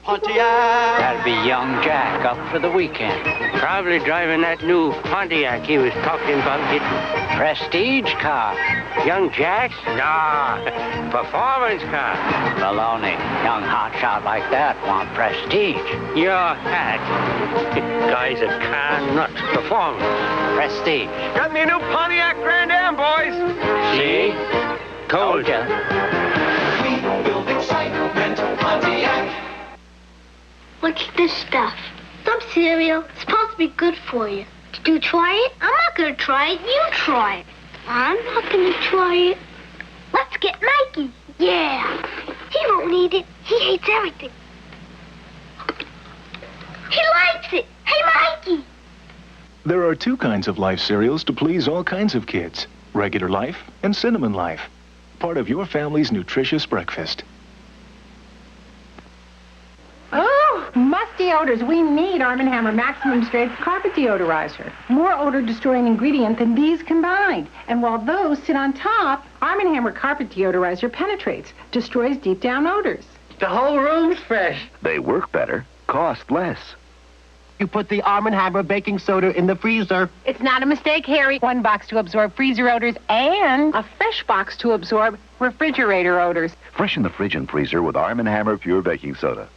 Pontiac. That'll be young Jack up for the weekend. Probably driving that new Pontiac he was talking about getting. Prestige car. Young Jack's? Nah, performance car. Baloney. Young hotshot like that want prestige. Your hat. Guy's a car nut. Performance. Prestige. Got me a new Pontiac Grand Am, boys. See? Told ya. Build excitement, Pontiac. What's this stuff? Some cereal. It's supposed to be good for you. Did you try it? I'm not going to try it. You try it. I'm not going to try it. Let's get Mikey. Yeah. He won't eat it. He hates everything. He likes it. Hey, Mikey. There are two kinds of Life cereals to please all kinds of kids. Regular Life and Cinnamon Life. Part of your family's nutritious breakfast. Oh, musty odors. We need Arm & Hammer Maximum Strength Carpet Deodorizer. More odor-destroying ingredient than these combined. And while those sit on top, Arm & Hammer Carpet Deodorizer penetrates, destroys deep down odors. The whole room's fresh. They work better, cost less. You put the Arm & Hammer baking soda in the freezer. It's not a mistake, Harry. One box to absorb freezer odors and a fresh box to absorb refrigerator odors. Freshen the fridge and freezer with Arm & Hammer Pure Baking Soda.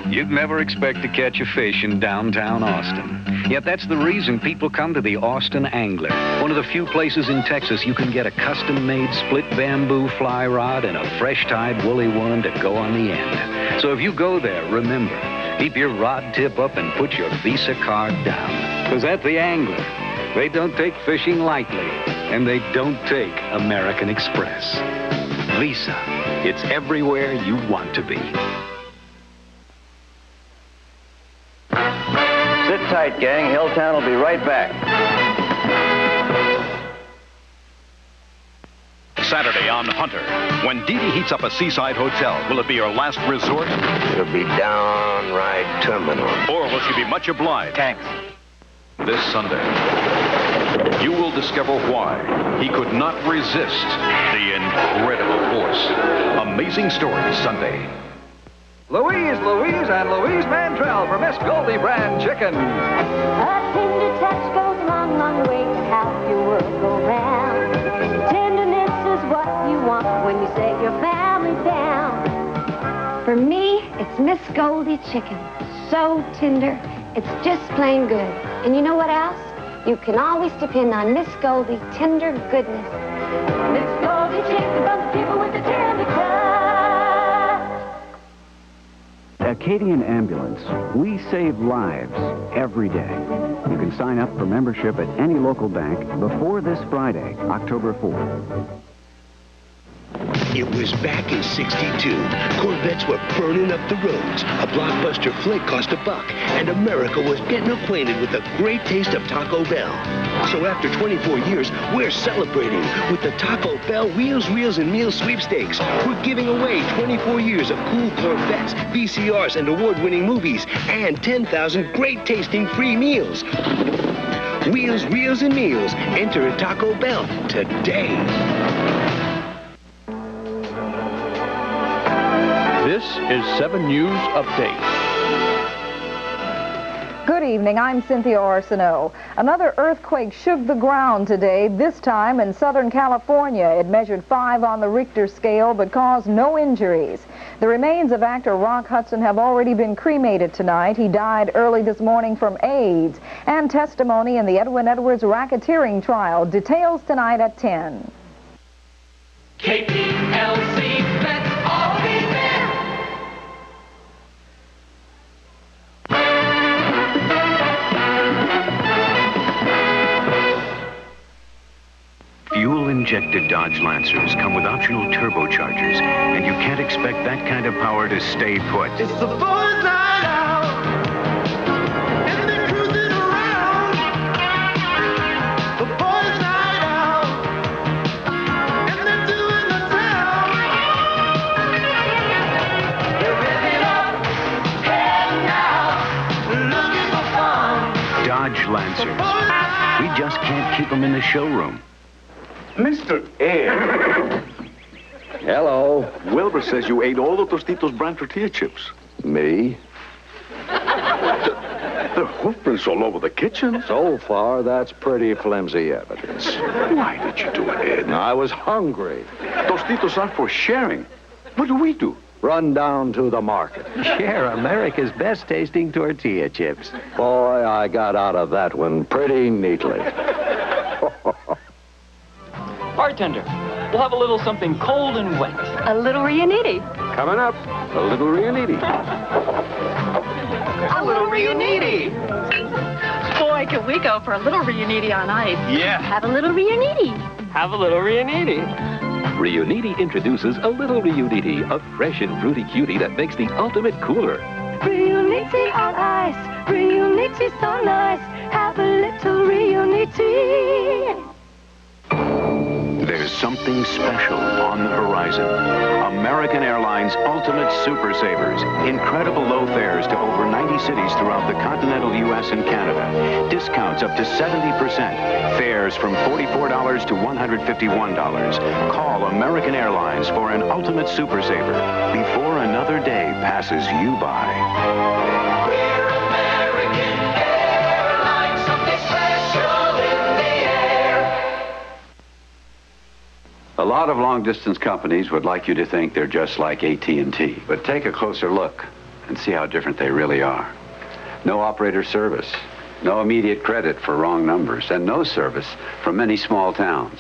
You'd never expect to catch a fish in downtown Austin. Yet that's the reason people come to the Austin Angler, one of the few places in Texas you can get a custom-made split bamboo fly rod and a fresh-tied woolly one to go on the end. So if you go there, remember, keep your rod tip up and put your Visa card down. Because at the Angler, they don't take fishing lightly, and they don't take American Express. Visa, it's everywhere you want to be. Sit tight, gang. Hilltown will be right back. Saturday on Hunter. When Dee Dee heats up a seaside hotel, will it be her last resort? It'll be downright terminal. Or will she be much obliged? Thanks. This Sunday, you will discover why he could not resist the incredible force. Amazing Story Sunday. Louise, and Louise Mantrell for Miss Goldie Brand Chicken. A tender touch goes a long, long way to help your world go round. Tenderness is what you want when you set your family down. For me, it's Miss Goldie Chicken. So tender, it's just plain good. And you know what else? You can always depend on Miss Goldie tender goodness. Miss Goldie Chicken from the people with the tender touch. Acadian Ambulance, we save lives every day. You can sign up for membership at any local bank before this Friday, October 4th. It was back in '62. Corvettes were burning up the roads. A blockbuster flick cost $1, and America was getting acquainted with the great taste of Taco Bell. So after 24 years, we're celebrating with the Taco Bell Wheels, Reels, and Meals sweepstakes. We're giving away 24 years of cool Corvettes, VCRs, and award-winning movies, and 10,000 great-tasting free meals. Wheels, Reels, and Meals. Enter at Taco Bell today. This is 7 News Update. Good evening, I'm Cynthia Arsenault. Another earthquake shook the ground today, this time in Southern California. It measured 5 on the Richter scale, but caused no injuries. The remains of actor Rock Hudson have already been cremated tonight. He died early this morning from AIDS. And testimony in the Edwin Edwards racketeering trial. Details tonight at 10. KPLC, let's all be there. Fuel-injected Dodge Lancers come with optional turbochargers, and you can't expect that kind of power to stay put. It's the boys' night out, and they're cruising around. The boys' night out, and they're doing the town. They're revving up, heading out, looking for fun. Dodge Lancers. We just can't keep them in the showroom. Mr. Air. Hello. Wilbur says you ate all the Tostitos brand tortilla chips. Me? There are hoof prints all over the kitchen. So far, that's pretty flimsy evidence. Why did you do it, Ed? I was hungry. Tostitos aren't for sharing. What do we do? Run down to the market. Share America's best tasting tortilla chips. Boy, I got out of that one pretty neatly. Bartender, we'll have a little something cold and wet. A little Riuniti. Coming up, a little Riuniti. A little Riuniti. Boy, can we go for a little Riuniti on ice. Yeah. Have a little Riuniti. Have a little Riuniti. Riuniti introduces a little Riuniti, a fresh and fruity cutie that makes the ultimate cooler. Riuniti on ice. Riuniti so nice. Have a little Riuniti. There's something special on the horizon. American Airlines Ultimate Super Savers. Incredible low fares to over 90 cities throughout the continental U.S. and Canada. Discounts up to 70%. Fares from $44 to $151. Call American Airlines for an Ultimate Super Saver before another day passes you by. A lot of long-distance companies would like you to think they're just like AT&T. But take a closer look and see how different they really are. No operator service, no immediate credit for wrong numbers, and no service from many small towns.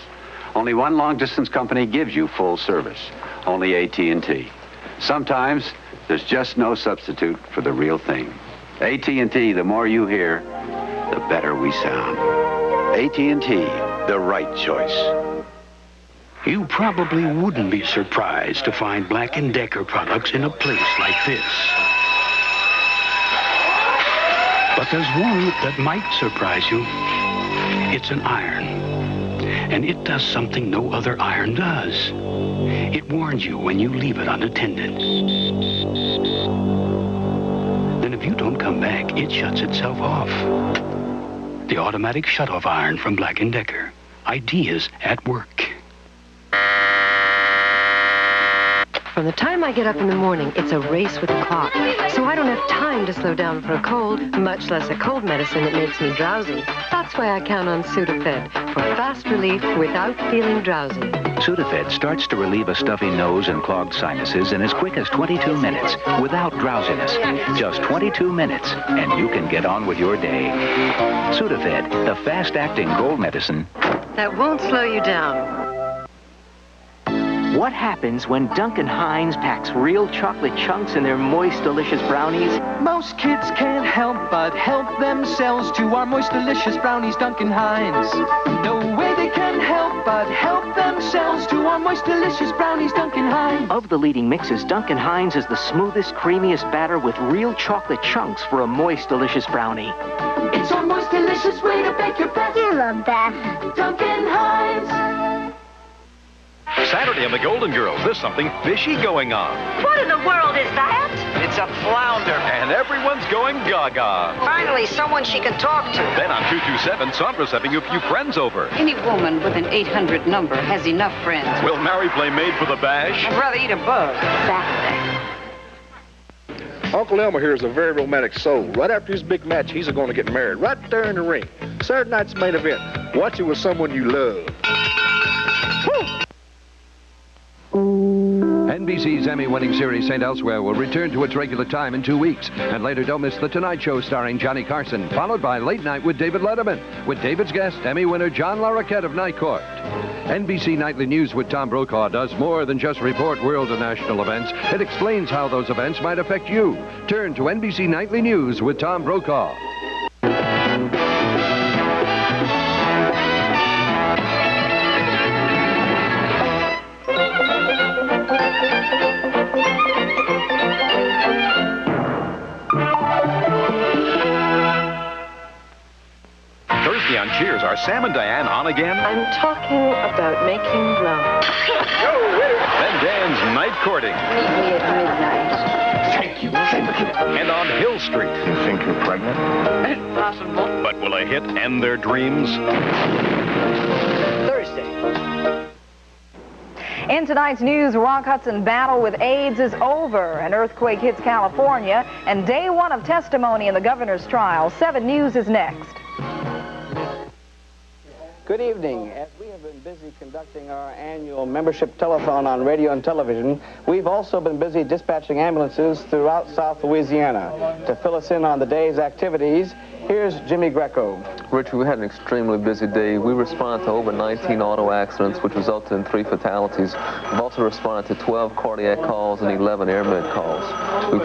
Only one long-distance company gives you full service, only AT&T. Sometimes there's just no substitute for the real thing. AT&T, the more you hear, the better we sound. AT&T, the right choice. You probably wouldn't be surprised to find Black & Decker products in a place like this. But there's one that might surprise you. It's an iron. And it does something no other iron does. It warns you when you leave it unattended. Then if you don't come back, it shuts itself off. The automatic shutoff iron from Black & Decker. Ideas at work. From the time I get up in the morning, it's a race with the clock. So I don't have time to slow down for a cold, much less a cold medicine that makes me drowsy. That's why I count on Sudafed for fast relief without feeling drowsy. Sudafed starts to relieve a stuffy nose and clogged sinuses in as quick as 22 minutes without drowsiness. Just 22 minutes, and you can get on with your day. Sudafed, the fast-acting cold medicine That won't slow you down. What happens when Duncan Hines packs real chocolate chunks in their moist, delicious brownies? Most kids can't help but help themselves to our moist, delicious brownies, Duncan Hines. No way they can help but help themselves to our moist, delicious brownies, Duncan Hines. Of the leading mixes, Duncan Hines is the smoothest, creamiest batter with real chocolate chunks for a moist, delicious brownie. It's our moist, delicious way to bake your best. You love that. Duncan Hines. Saturday on the Golden Girls, there's something fishy going on. What in the world is that? It's a flounder. And everyone's going gaga. Finally, someone she can talk to. Then on 227, Sandra's having a few friends over. Any woman with an 800 number has enough friends. Will Mary play maid for the bash? I'd rather eat a bug. Saturday. Uncle Elmer here is a very romantic soul. Right after his big match, he's going to get married right there in the ring. Saturday night's main event. Watch it with someone you love. NBC's Emmy-winning series St. Elsewhere will return to its regular time in 2 weeks. And later, don't miss The Tonight Show starring Johnny Carson, followed by Late Night with David Letterman, with David's guest, Emmy winner John LaRoquette of Night Court. NBC Nightly News with Tom Brokaw does more than just report world and national events. It explains how those events might affect you. Turn to NBC Nightly News with Tom Brokaw. Thursday on Cheers, are Sam and Diane on again? I'm talking about making love. Then Dan's night courting. Meet me at midnight. Thank you. And on Hill Street. You think you're pregnant? It's possible. But will a hit end their dreams? Thursday. In tonight's news, Rock Hudson's battle with AIDS is over. An earthquake hits California, and day one of testimony in the governor's trial. 7 News is next. Good evening. As we have been busy conducting our annual membership telethon on radio and television, we've also been busy dispatching ambulances throughout South Louisiana. To fill us in on the day's activities, here's Jimmy Greco. Richard, we had an extremely busy day. We responded to over 19 auto accidents, which resulted in 3 fatalities. We've also responded to 12 cardiac calls and 11 air med calls. We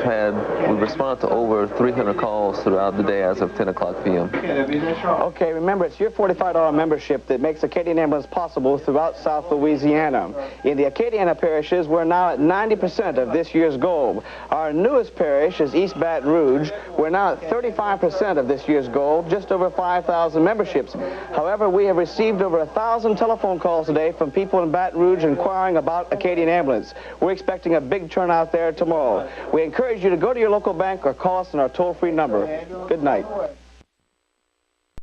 responded to over 300 calls throughout the day as of 10 o'clock p.m. Okay, remember, it's your $45 membership that makes Acadian Ambulance possible throughout South Louisiana. In the Acadiana parishes, we're now at 90% of this year's goal. Our newest parish is East Baton Rouge. We're now at 35% of this year's goal, just over 5,000 memberships. However, we have received over 1,000 telephone calls today from people in Baton Rouge inquiring about Acadian Ambulance. We're expecting a big turnout there tomorrow. We encourage you to go to your local bank or call us on our toll-free number. Good night.